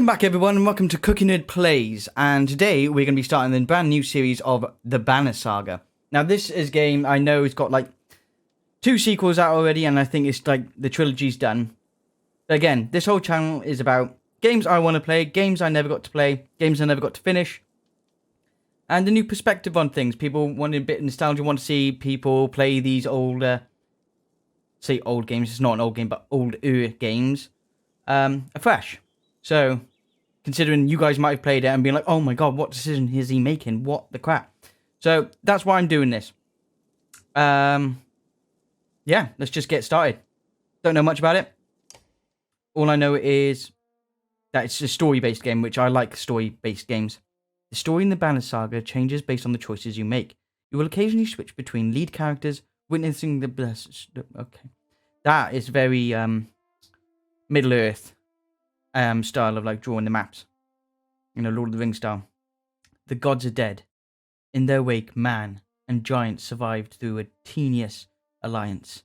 Welcome back everyone and welcome to Cookie Nerd Plays, and today we're going to be starting a brand new series of the Banner Saga. Now this is a game I know it's got like 2 sequels out already, and I think it's like the trilogy's done. But again, this whole channel is about games I want to play, games I never got to play, games I never got to finish, and a new perspective on things. People want a bit of nostalgia, want to see people play these older, say old games, it's not an old game, but older games, afresh. So, considering you guys might have played it and been like, oh my god, what decision is he making? What the crap? So, that's why I'm doing this. Yeah, let's just get started. Don't know much about it. All I know is that it's a story-based game, which I like story-based games. The story in the Banner Saga changes based on the choices you make. You will occasionally switch between lead characters, witnessing the... Okay. That is very, Middle-earth. Style of like drawing the maps, you know, Lord of the Rings style. The gods are dead. In their wake, man and giants survived through a tenuous alliance,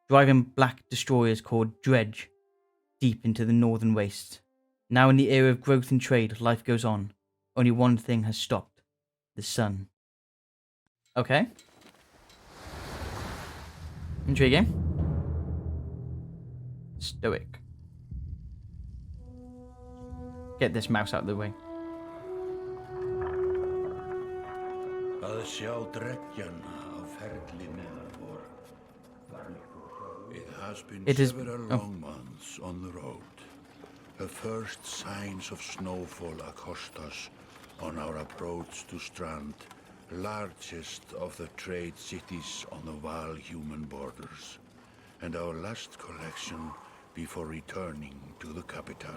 driving black destroyers called Dredge deep into the northern wastes. Now in the era of growth and trade, life goes on. Only one thing has stopped: the sun. Okay. Intriguing. Stoic. Get this mouse out of the way. It has been several long months on the road. The first signs of snowfall accost us on our approach to Strand, largest of the trade cities on the Val-human borders, and our last collection before returning to the capital.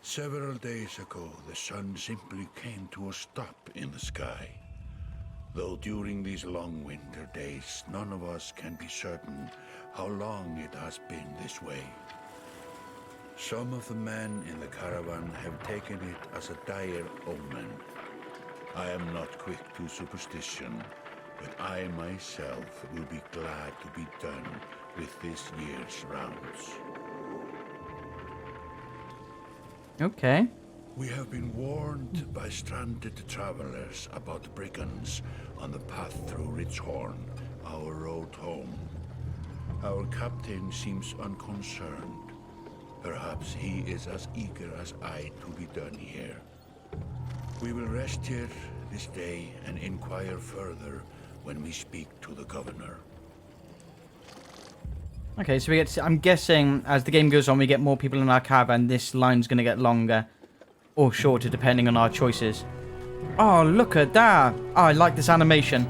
Several days ago, the sun simply came to a stop in the sky. Though during these long winter days, none of us can be certain how long it has been this way. Some of the men in the caravan have taken it as a dire omen. I am not quick to superstition, but I myself will be glad to be done with this year's rounds. Okay. We have been warned by stranded travelers about brigands on the path through Ridgehorn, our road home. Our captain seems unconcerned. Perhaps he is as eager as I to be done here. We will rest here this day and inquire further when we speak to the governor. Okay, so we get. I'm guessing as the game goes on, we get more people in our caravan. This line's going to get longer or shorter, depending on our choices. Oh, look at that! Oh, I like this animation.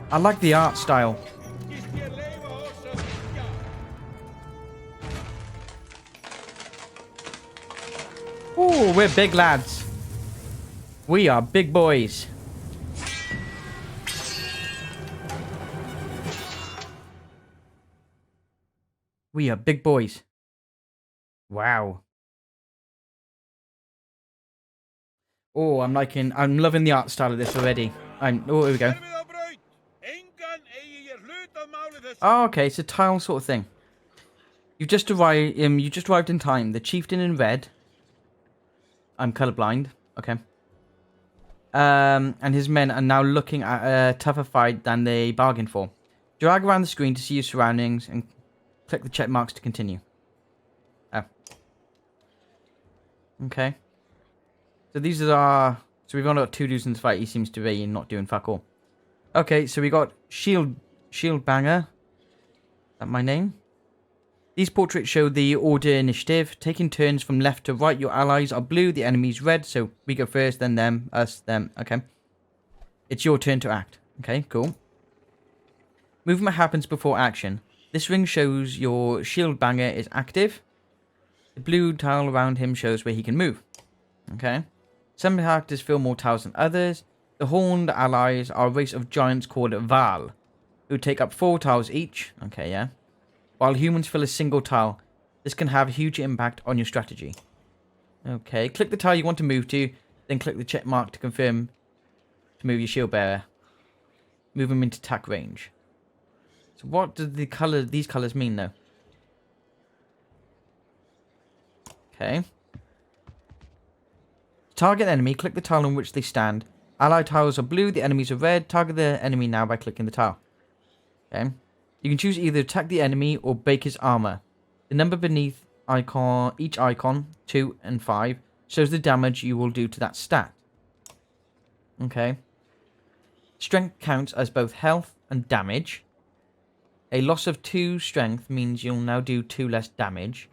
I like the art style. Oh, we're big lads. We are big boys. We are big boys. Wow. Oh, I'm loving the art style of this already. Oh, here we go. Oh, okay, it's a tile sort of thing. You just arrived in time. The chieftain in red. I'm colorblind. Okay. And his men are now looking at a tougher fight than they bargained for. Drag around the screen to see your surroundings and click the check marks to continue. Oh. Okay. So these are our... So we've only got 2 dudes in this fight. He seems to be not doing fuck all. Okay, so we got Shield Banger. Is that my name? These portraits show the order initiative, taking turns from left to right. Your allies are blue, the enemy's red, so we go first, then them, us, them. Okay. It's your turn to act. Okay, cool. Movement happens before action. This ring shows your shield banger is active. The blue tile around him shows where he can move. Okay. Some characters fill more tiles than others. The horned allies are a race of giants called Val, who take up 4 tiles each. Okay, yeah. While humans fill a single tile, this can have a huge impact on your strategy. Okay, click the tile you want to move to, then click the check mark to confirm to move your shield bearer. Move him into attack range. So what do these colors mean though? Okay. Target enemy, click the tile on which they stand. Allied tiles are blue, the enemies are red. Target the enemy now by clicking the tile. Okay. You can choose either attack the enemy or break his armor. The number beneath each icon, 2 and 5, shows the damage you will do to that stat. Okay. Strength counts as both health and damage. A loss of 2 strength means you'll now do 2 less damage.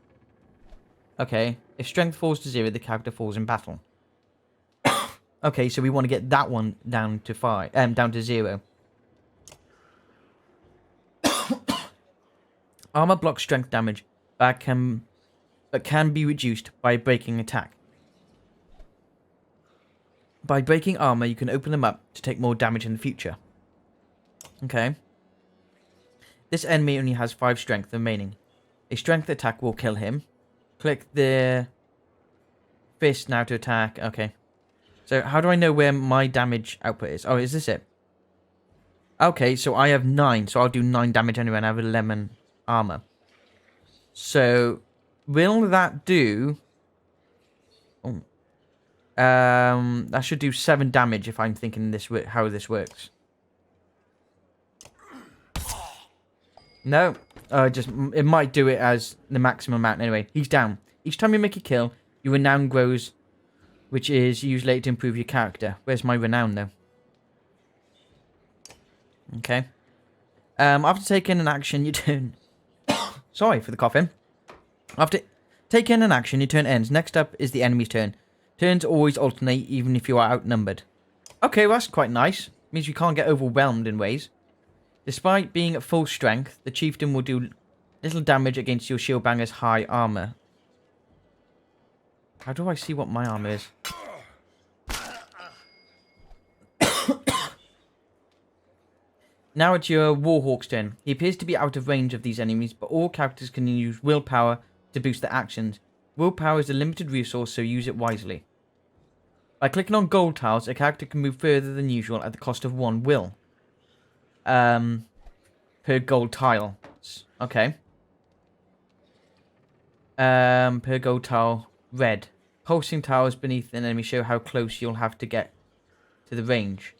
Okay. If strength falls to 0, the character falls in battle. Okay, so we want to get that one down to 0. Armor blocks strength damage, but can be reduced by breaking attack. By breaking armor, you can open them up to take more damage in the future. Okay. This enemy only has 5 strength remaining. A strength attack will kill him. Click the fist now to attack. Okay. So how do I know where my damage output is? Oh, is this it? Okay, so I have 9, so I'll do 9 damage anyway, and I have 11 armor. So, will that do... Oh. That should do 7 damage if I'm thinking how this works. No, it might do it as the maximum amount anyway. He's down. Each time you make a kill, your renown grows, which is used later to improve your character. Where's my renown though? Okay. After taking an action, you turn... Sorry for the coughing. After taking an action, your turn ends. Next up is the enemy's turn. Turns always alternate, even if you are outnumbered. Okay, well, that's quite nice. Means you can't get overwhelmed in ways. Despite being at full strength, the chieftain will do little damage against your shield banger's high armor. How do I see what my armor is? Now it's your Warhawk's turn. He appears to be out of range of these enemies, but all characters can use willpower to boost their actions. Willpower is a limited resource, so use it wisely. By clicking on gold tiles, a character can move further than usual at the cost of 1 will. Per gold tile. Okay. Per gold tile, red. Pulsing tiles beneath an enemy show how close you'll have to get to the range.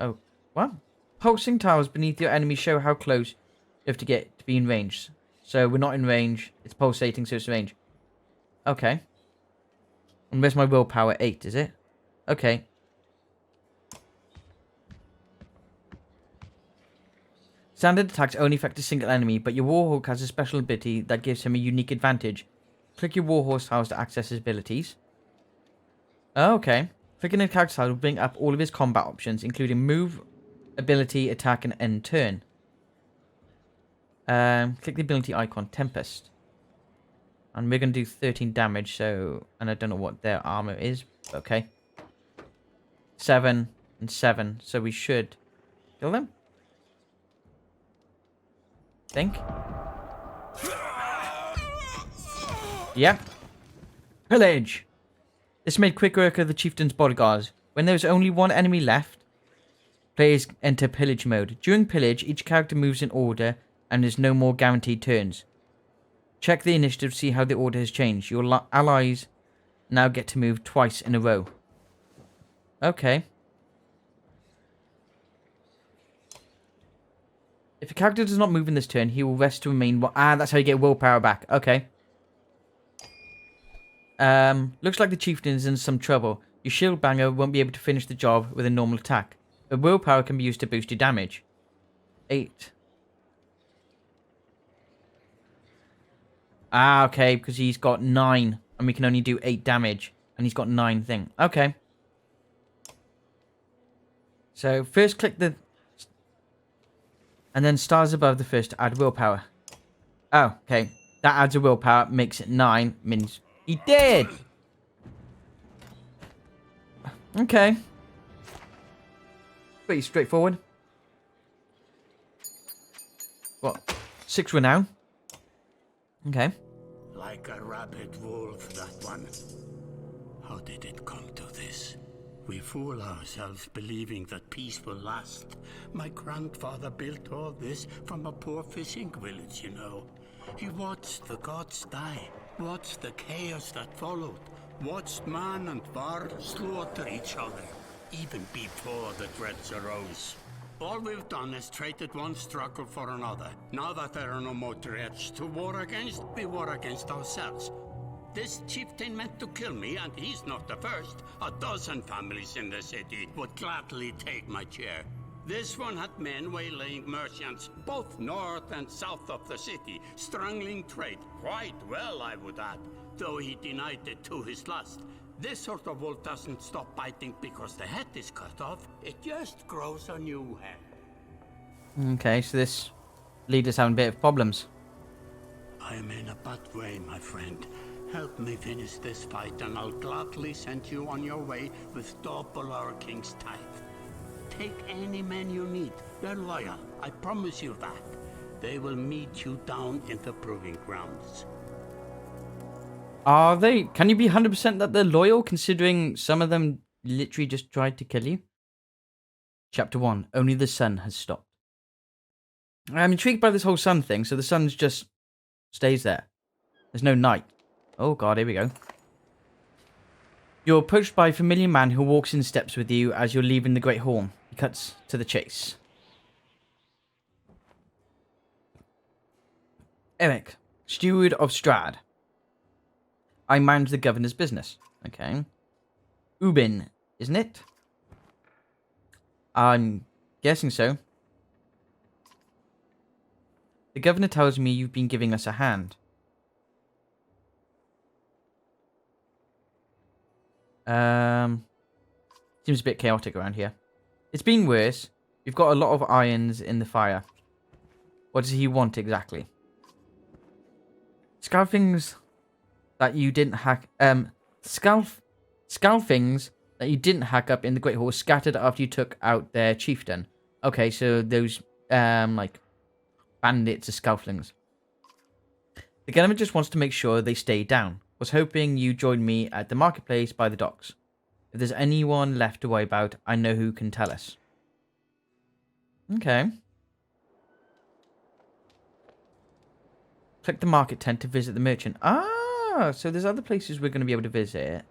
Oh, what? Pulsing tiles beneath your enemy show how close you have to get to be in range. So we're not in range. It's pulsating, so it's in range. Okay. And where's my willpower? 8, is it? Okay. Standard attacks only affect a single enemy, but your Warhawk has a special ability that gives him a unique advantage. Click your Warhorse tiles to access his abilities. Oh, okay. Clicking a character tile will bring up all of his combat options, including move, ability, attack, and end turn. Click the ability icon, Tempest. And we're going to do 13 damage, so... And I don't know what their armor is. Okay. 7 and 7, so we should kill them. Think. Yep. Pillage. This made quick work of the chieftain's bodyguards. When there is only one enemy left, players enter pillage mode. During pillage, each character moves in order and there's no more guaranteed turns. Check the initiative to see how the order has changed. Your allies now get to move twice in a row. Okay. If a character does not move in this turn, he will rest to remain... that's how you get willpower back. Okay. Looks like the chieftain is in some trouble. Your shield banger won't be able to finish the job with a normal attack. But willpower can be used to boost your damage. 8. Okay, because he's got 9. And we can only do 8 damage. And he's got 9 thing. Okay. So, first click the... And then stars above the first to add willpower. Oh, okay. That adds a willpower, makes it 9. Means he did! Okay. Pretty straightforward. What? 6 renown. Okay. Like a rabid wolf, that one. How did it come to this? We fool ourselves believing that peace will last. My grandfather built all this from a poor fishing village, you know. He watched the gods die, watched the chaos that followed, watched man and var slaughter each other, even before the Dredge arose. All we've done is traded one struggle for another. Now that there are no more Dredge to war against, we war against ourselves. This chieftain meant to kill me, and he's not the first. A dozen families in the city would gladly take my chair. This one had men waylaying merchants, both north and south of the city, strangling trade quite well, I would add, though he denied it to his lust. This sort of wolf doesn't stop biting because the head is cut off. It just grows a new head. Okay, so this leader's having a bit of problems. I'm in a bad way, my friend. Help me finish this fight, and I'll gladly send you on your way with double our king's tithe. Take any men you need. They're loyal, I promise you that. They will meet you down in the proving grounds. Are they? Can you be 100% that they're loyal, considering some of them literally just tried to kill you? Chapter 1. Only the sun has stopped. I'm intrigued by this whole sun thing, so the sun just stays there. There's no night. Oh god, here we go. You're approached by a familiar man who walks in steps with you as you're leaving the Great Hall. He cuts to the chase. Eric, steward of Strad. I manage the governor's business. Okay. Ubin, isn't it? I'm guessing so. The governor tells me you've been giving us a hand. Seems a bit chaotic around here. It's been worse. We've got a lot of irons in the fire. What does he want exactly? Scalfings that you didn't hack. Scalfings that you didn't hack up in the Great Hall scattered after you took out their chieftain. Okay, so those like bandits are scalflings. The government just wants to make sure they stay down. Was hoping you join me at the marketplace by the docks. If there's anyone left to worry about, I know who can tell us. Okay. Click the market tent to visit the merchant. Ah, so there's other places we're going to be able to visit.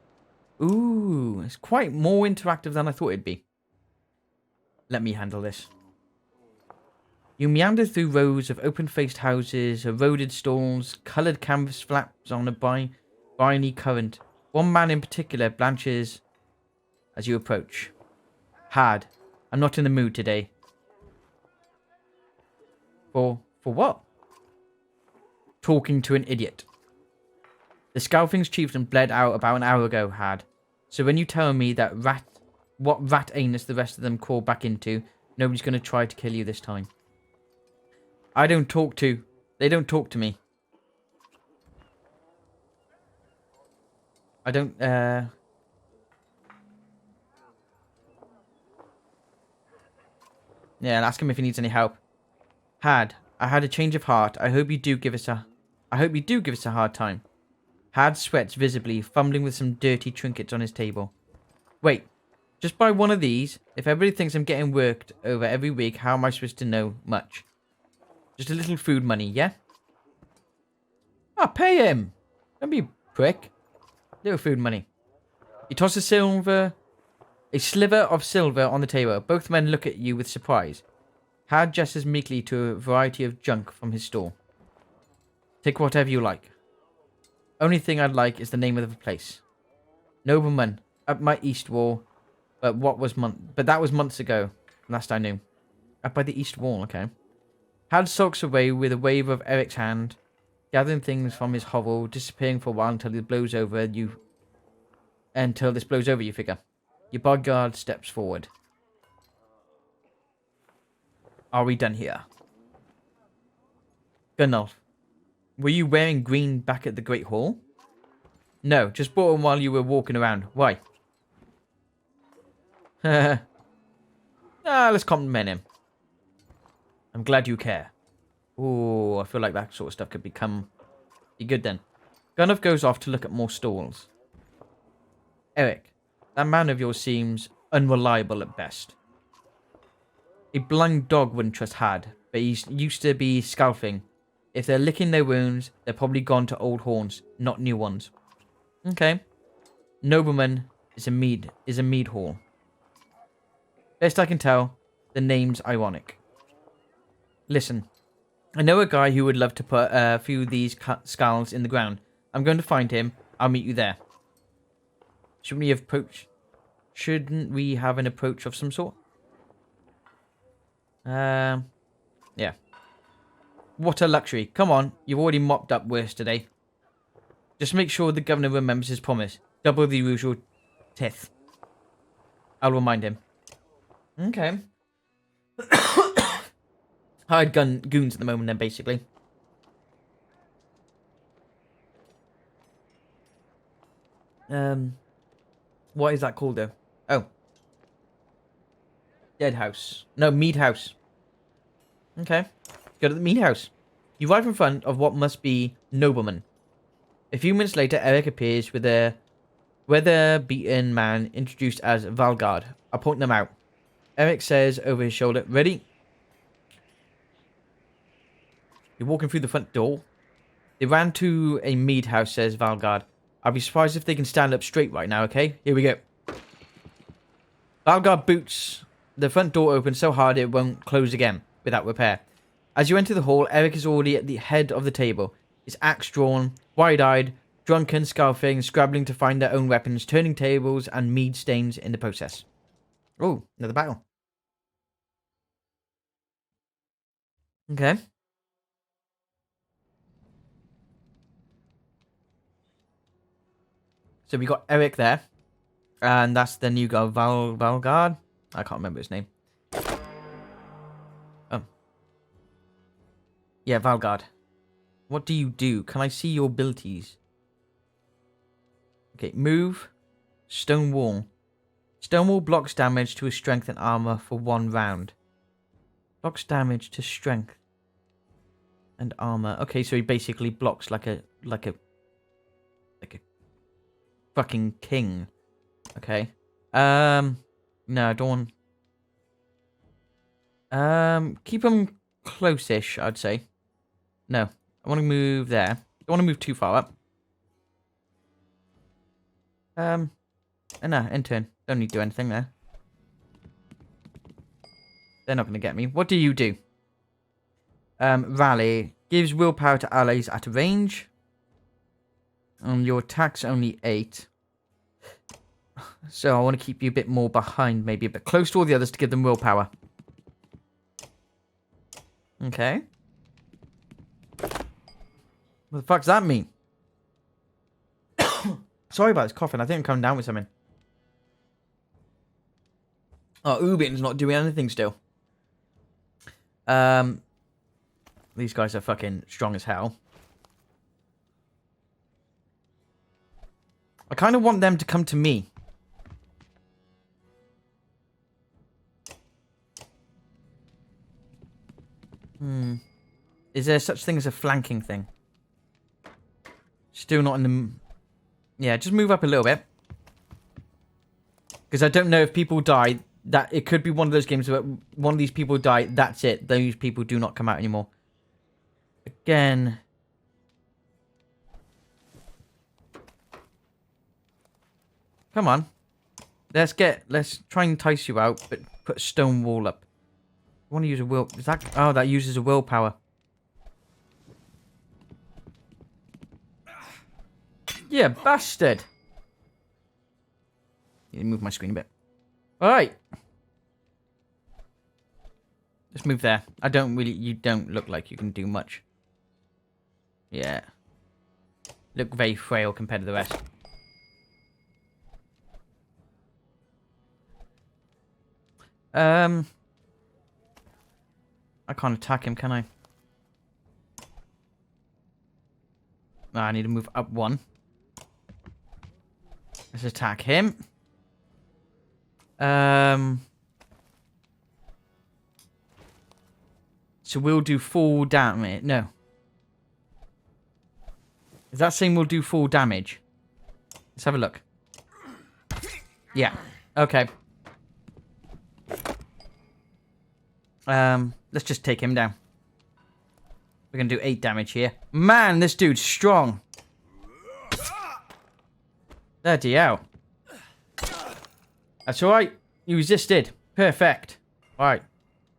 Ooh, it's quite more interactive than I thought it'd be. Let me handle this. You meander through rows of open-faced houses, eroded stalls, coloured canvas flaps on a briny current. One man in particular blanches as you approach. Hard. I'm not in the mood today. For what? Talking to an idiot. The Scalfing's chieftain bled out about an hour ago, Had. So when you tell me that what rat anus the rest of them crawl back into, nobody's going to try to kill you this time. They don't talk to me. I don't, Yeah, ask him if he needs any help. I had a change of heart. I hope you do give us a hard time. Had sweats visibly, fumbling with some dirty trinkets on his table. Wait, just buy one of these? If everybody thinks I'm getting worked over every week, how am I supposed to know much? Just a little food money, yeah? Pay him! Don't be a prick. Little food money. You toss a sliver of silver on the table. Both men look at you with surprise. Had gestures meekly to a variety of junk from his store. Take whatever you like. Only thing I'd like is the name of the place. Nobleman, up my east wall. But that was months ago. Last I knew. Up by the east wall, okay. Had sulks away with a wave of Eric's hand, gathering things from his hovel, disappearing for a while until this blows over, you figure. Your bodyguard steps forward. Are we done here? Gunnulf, were you wearing green back at the Great Hall? No, just bought them while you were walking around. Why? Let's compliment him. I'm glad you care. Ooh, I feel like that sort of stuff could be good then. Gunnuf goes off to look at more stalls. Eric, that man of yours seems unreliable at best. A blind dog wouldn't trust Had, but he used to be scalping. If they're licking their wounds, they're probably gone to old haunts, not new ones. Okay. Nobleman is a mead hall. Best I can tell, the name's ironic. Listen, I know a guy who would love to put a few of these skulls in the ground. I'm going to find him. I'll meet you there. Shouldn't we have an approach of some sort? Yeah. What a luxury. Come on, you've already mopped up worse today. Just make sure the governor remembers his promise. Double the usual tithe. I'll remind him. Okay. Hired goons at the moment then, basically. What is that called though? Oh. Dead house. No, mead house. Okay. Go to the mead house. You arrive in front of what must be nobleman. A few minutes later, Eric appears with a weather-beaten man introduced as Valgard. I'll point them out. Eric says over his shoulder, ready? You're walking through the front door. They ran to a mead house, says Valgard. I'll be surprised if they can stand up straight right now, okay? Here we go. Valgard boots the front door open so hard it won't close again without repair. As you enter the hall, Eric is already at the head of the table. His axe drawn, wide-eyed, drunken, scarfing, scrabbling to find their own weapons, turning tables and mead stains in the process. Oh, another battle. Okay. So we got Eric there. And that's the new guy, Valgard. I can't remember his name. Oh. Yeah, Valgard. What do you do? Can I see your abilities? Okay, move. Stone wall. Stone wall blocks damage to his strength and armor for 1 round. Blocks damage to strength and armor. Okay, so he basically blocks like a fucking king. Okay. No, I don't want... keep him close-ish, I'd say. No, I want to move there. Don't want to move too far up. No, end turn. Don't need to do anything there. They're not going to get me. What do you do? Rally. Gives willpower to allies at a range. Your attack's only 8. So I want to keep you a bit more behind, maybe a bit close to all the others to give them willpower. Okay. What the fuck does that mean? Sorry about this coughing. I think I'm coming down with something. Oh, Ubin's not doing anything still. These guys are fucking strong as hell. I kind of want them to come to me. Is there such thing as a flanking thing? Still not in the... Yeah, just move up a little bit. Because I don't know if people die. That it could be one of those games where one of these people die. That's it. Those people do not come out anymore. Again. Come on. Let's try and entice you out, but put a stone wall up. I want to use a will... Is that... Oh, that uses a willpower. Yeah, bastard. Need to move my screen a bit. Alright. Let's move there. I don't really... You don't look like you can do much. Yeah. Look very frail compared to the rest. I can't attack him, can I? Oh, I need to move up 1. Let's attack him. So we'll do full damage. No. Is that saying we'll do full damage? Let's have a look. Yeah. Okay. Let's just take him down. We're gonna do 8 damage here. Man, this dude's strong. Bloody hell. That's alright. You resisted. Perfect. Alright.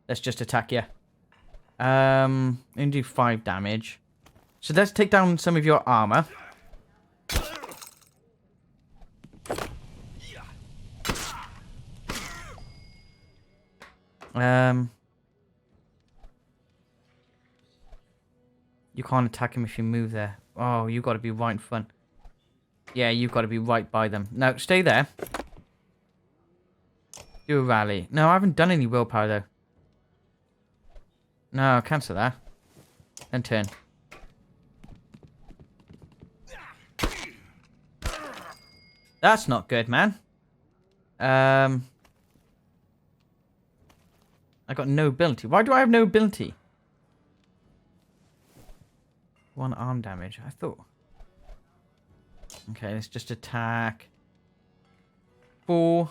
Let's just attack you. I'm gonna do 5 damage. So let's take down some of your armor. You can't attack him if you move there. Oh, you got to be right in front. Yeah, you've got to be right by them. No, stay there. Do a rally. No, I haven't done any willpower, though. No, cancel that. Then turn. That's not good, man. I got no ability. Why do I have no ability? 1 arm damage. I thought... Okay, let's just attack. 4.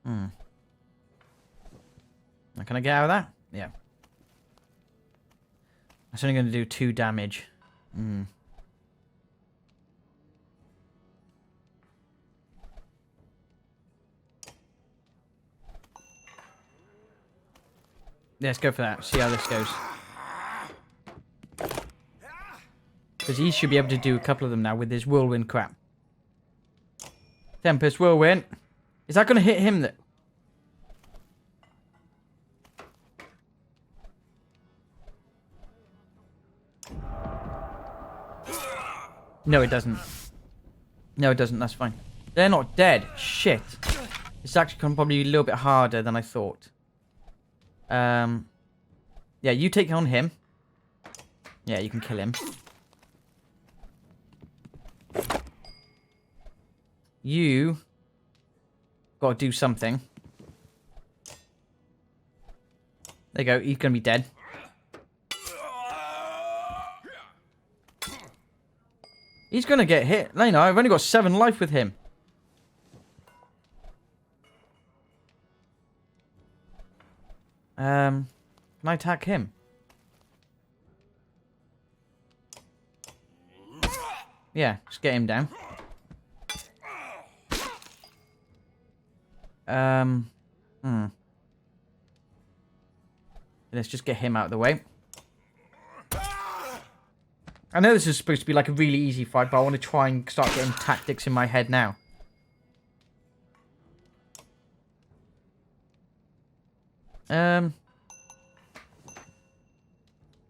Can I get out of that? Yeah. That's only going to do 2 damage. Let's go for that. See how this goes. Because he should be able to do a couple of them now with his whirlwind crap. Tempest whirlwind. Is that going to hit him? No, it doesn't. No, it doesn't. That's fine. They're not dead. Shit. It's actually probably a little bit harder than I thought. Yeah, you take on him. Yeah, you can kill him. You got to do something. There you go. He's going to be dead. He's going to get hit. No, I've only got 7 life with him. Can I attack him? Yeah, just get him down. Let's just get him out of the way. I know this is supposed to be like a really easy fight, but I want to try and start getting tactics in my head now.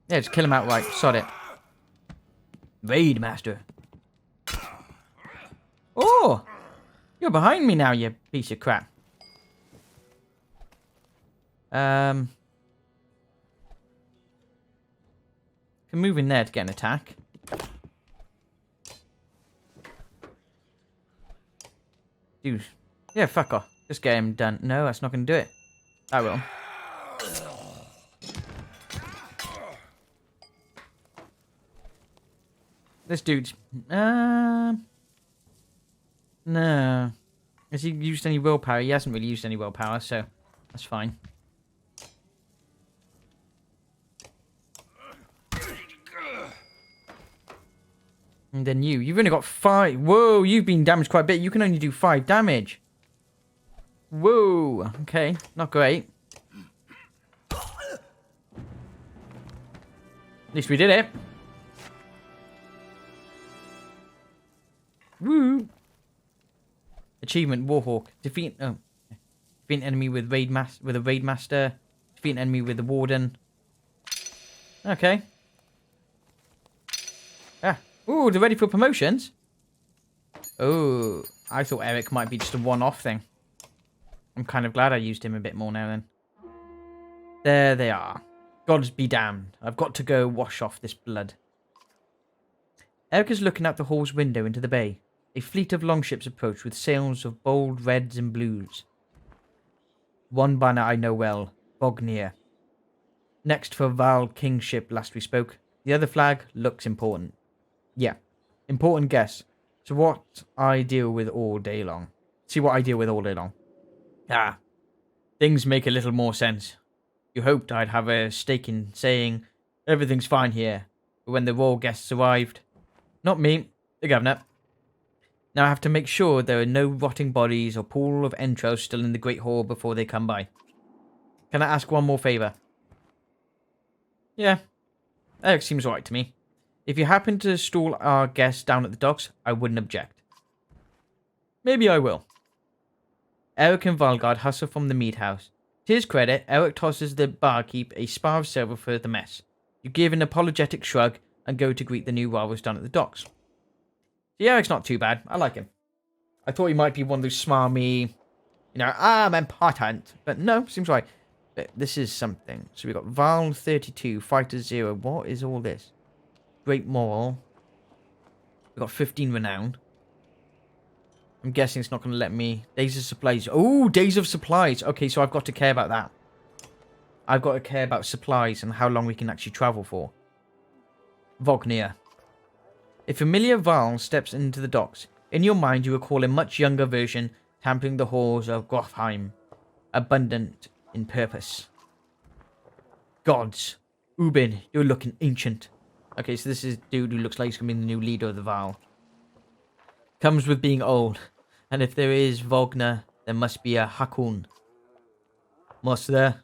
Yeah, just kill him outright. Sod it. Raid Master. Oh! You're behind me now, you piece of crap. Can move in there to get an attack. Dude. Yeah, fuck off. Just get him done. No, that's not going to do it. I will. This dude's... No. Has he used any willpower? He hasn't really used any willpower, so that's fine. And then you've only got 5. Whoa, you've been damaged quite a bit. You can only do 5 damage. Whoa, okay, not great. At least we did it. Woo! Achievement: Warhawk. Defeat an enemy with a raid master. Defeat an enemy with a warden. Okay. Ah. Ooh, they're ready for promotions. Oh, I thought Eric might be just a one-off thing. I'm kind of glad I used him a bit more now then. There they are. Gods be damned. I've got to go wash off this blood. Eric is looking out the hall's window into the bay. A fleet of longships approach with sails of bold reds and blues. One banner I know well, Bognir. Next for Val Kingship last we spoke. The other flag looks important. Yeah. Important guess. So what I deal with all day long. See what I deal with all day long. Ah. Things make a little more sense. You hoped I'd have a stake in saying everything's fine here. But when the royal guests arrived, not me, the governor. Now I have to make sure there are no rotting bodies or pool of entrails still in the Great Hall before they come by. Can I ask one more favour? Yeah, that seems alright to me. If you happen to stall our guests down at the docks, I wouldn't object. Maybe I will. Eric and Valgard hustle from the mead house. To his credit, Eric tosses the barkeep a spar of silver for the mess. You give an apologetic shrug and go to greet the new arrivals down at the docks. See, Eric's not too bad. I like him. I thought he might be one of those smarmy, I'm important. But no, seems right. But this is something. So we've got Val 32, Fighter 0. What is all this? Great Moral. We've got 15 Renown. I'm guessing it's not going to let me. Days of Supplies. Oh, Days of Supplies. Okay, so I've got to care about that. I've got to care about supplies and how long we can actually travel for. Vognir. A familiar Val steps into the docks. In your mind, you recall a much younger version trampling the halls of Gothheim, abundant in purpose. Gods. Ubin, you're looking ancient. Okay, so this is dude who looks like he's going to be the new leader of the Val. Comes with being old. And if there is Wagner, there must be a Hakun. What's there?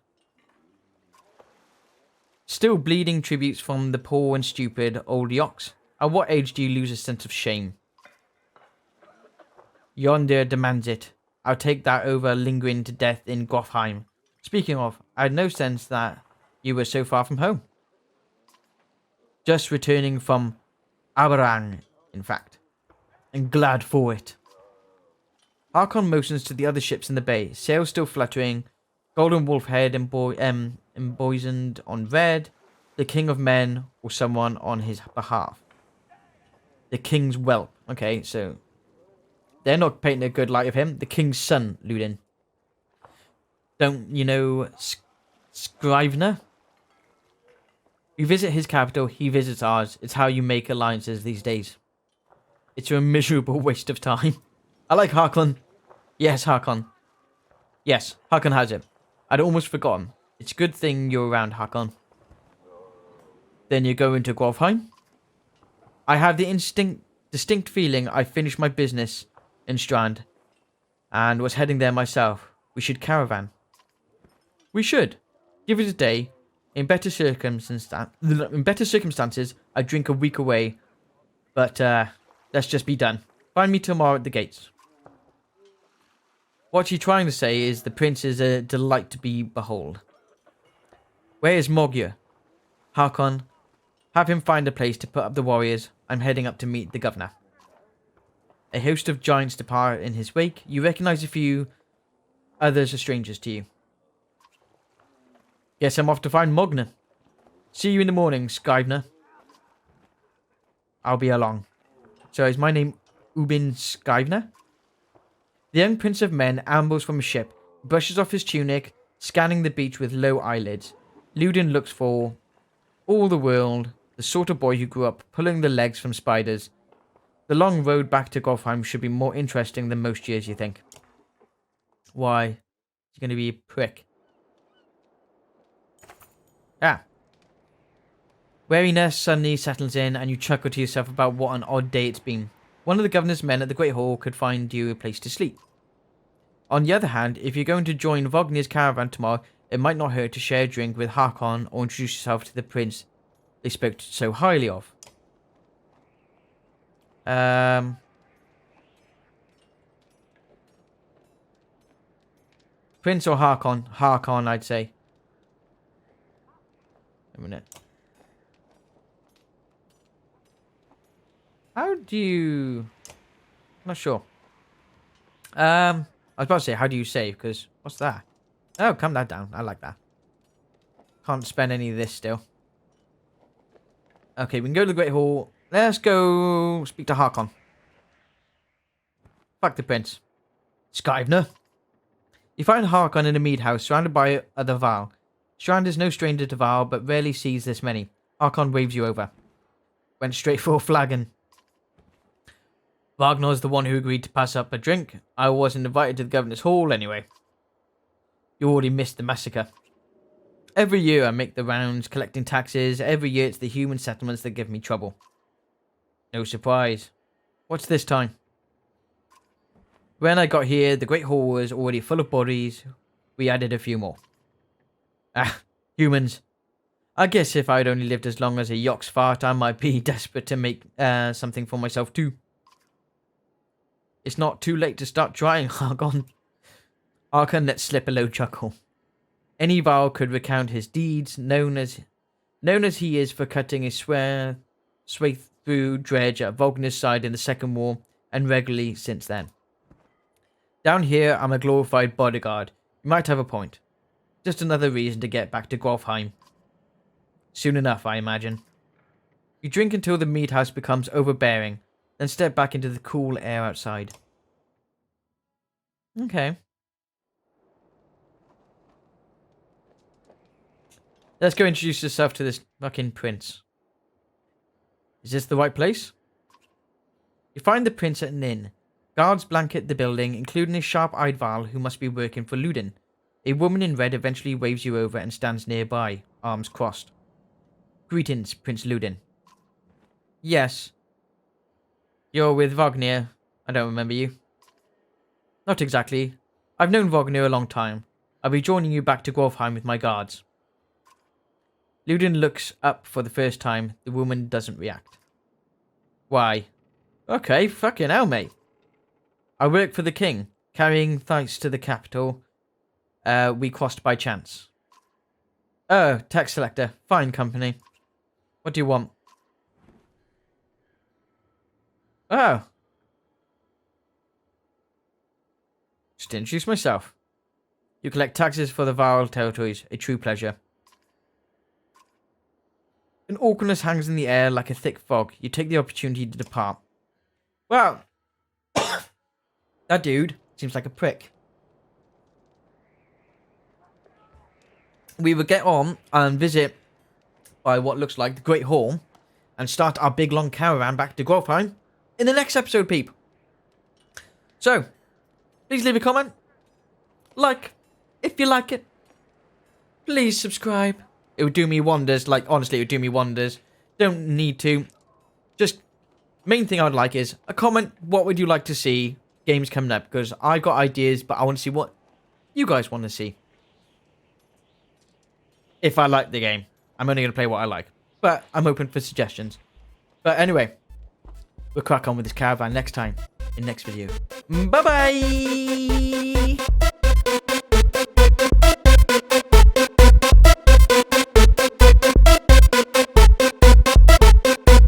Still bleeding tributes from the poor and stupid old Yoks. At what age do you lose a sense of shame? Yonder demands it. I'll take that over lingering to death in Gothheim. Speaking of, I had no sense that you were so far from home. Just returning from Aberang, in fact. And glad for it. Harkon motions to the other ships in the bay, sails still fluttering, golden wolf head emboisoned on red, the king of men, or someone on his behalf. The king's whelp. Okay, so they're not painting a good light of him. The king's son, Ludin. Don't you know Scrivener? We visit his capital, he visits ours. It's how you make alliances these days. It's a miserable waste of time. I like Harkon. Yes, Harkon. Yes, Harkon has it. I'd almost forgotten. It's a good thing you're around, Harkon. Then you go into Grofheim? I have the distinct feeling I finished my business in Strand and was heading there myself. We should caravan. We should. Give it a day. In better circumstances, I'd drink a week away. But, let's just be done. Find me tomorrow at the gates. What you're trying to say is the prince is a delight to behold. Where is Mogyr? Harkon, have him find a place to put up the warriors. I'm heading up to meet the governor. A host of giants depart in his wake. You recognize a few. Others are strangers to you. Guess I'm off to find Mogner. See you in the morning, Scrivener. I'll be along. So is my name Ubin Scrivener? The young prince of men ambles from a ship, brushes off his tunic, scanning the beach with low eyelids. Ludin looks for all the world, the sort of boy who grew up pulling the legs from spiders. The long road back to Gothheim should be more interesting than most years, you think. Why? He's going to be a prick. Ah. Wariness suddenly settles in and you chuckle to yourself about what an odd day it's been. One of the governor's men at the Great Hall could find you a place to sleep. On the other hand, if you're going to join Vognir's caravan tomorrow, it might not hurt to share a drink with Harkon or introduce yourself to the prince they spoke so highly of. Prince or Harkon? Harkon, I'd say. A minute. How do you... I'm not sure. I was about to say, how do you save? Because, what's that? Oh, calm that down. I like that. Can't spend any of this still. Okay, we can go to the Great Hall. Let's go speak to Harkon. Fuck the prince. Scrivener. You find Harkon in a mead house, surrounded by other Val. Strand is no stranger to Val, but rarely sees this many. Harkon waves you over. Went straight for a flagon. Wagner's the one who agreed to pass up a drink. I wasn't invited to the governor's hall anyway. You already missed the massacre. Every year I make the rounds collecting taxes. Every year it's the human settlements that give me trouble. No surprise. What's this time? When I got here, the Great Hall was already full of bodies. We added a few more. Humans. I guess if I'd only lived as long as a Yox fart, I might be desperate to make something for myself too. It's not too late to start trying, Argon. Argon let slip a low chuckle. Any Varl could recount his deeds, known as he is for cutting his swathe through Dredge at Wagner's side in the Second War, and regularly since then. Down here, I'm a glorified bodyguard. You might have a point. Just another reason to get back to Grofheim. Soon enough, I imagine. You drink until the mead house becomes overbearing, then step back into the cool air outside. Okay. Let's go introduce yourself to this fucking prince. Is this the right place? You find the prince at an inn. Guards blanket the building, including a sharp-eyed Varl who must be working for Ludin. A woman in red eventually waves you over and stands nearby, arms crossed. Greetings, Prince Ludin. Yes. You're with Wagner. I don't remember you. Not exactly. I've known Wagner a long time. I'll be joining you back to Grofheim with my guards. Ludin looks up for the first time. The woman doesn't react. Why? Okay, fucking hell, mate. I work for the king, carrying thanks to the capital. We crossed by chance. Oh, tax selector. Fine company. What do you want? Oh. Just introduce myself. You collect taxes for the Varl territories. A true pleasure. An awkwardness hangs in the air like a thick fog. You take the opportunity to depart. Well, that dude seems like a prick. We will get on and visit by what looks like the Great Hall and start our big long caravan back to Grofheim in the next episode, peep. So, please leave a comment. Like, if you like it. Please subscribe. It would do me wonders. Like, honestly, it would do me wonders. Don't need to. Just, main thing I'd like is a comment. What would you like to see games coming up? Because I got ideas, but I want to see what you guys want to see. If I like the game. I'm only going to play what I like. But I'm open for suggestions. But anyway, we'll crack on with this caravan next time. In next video. Bye-bye!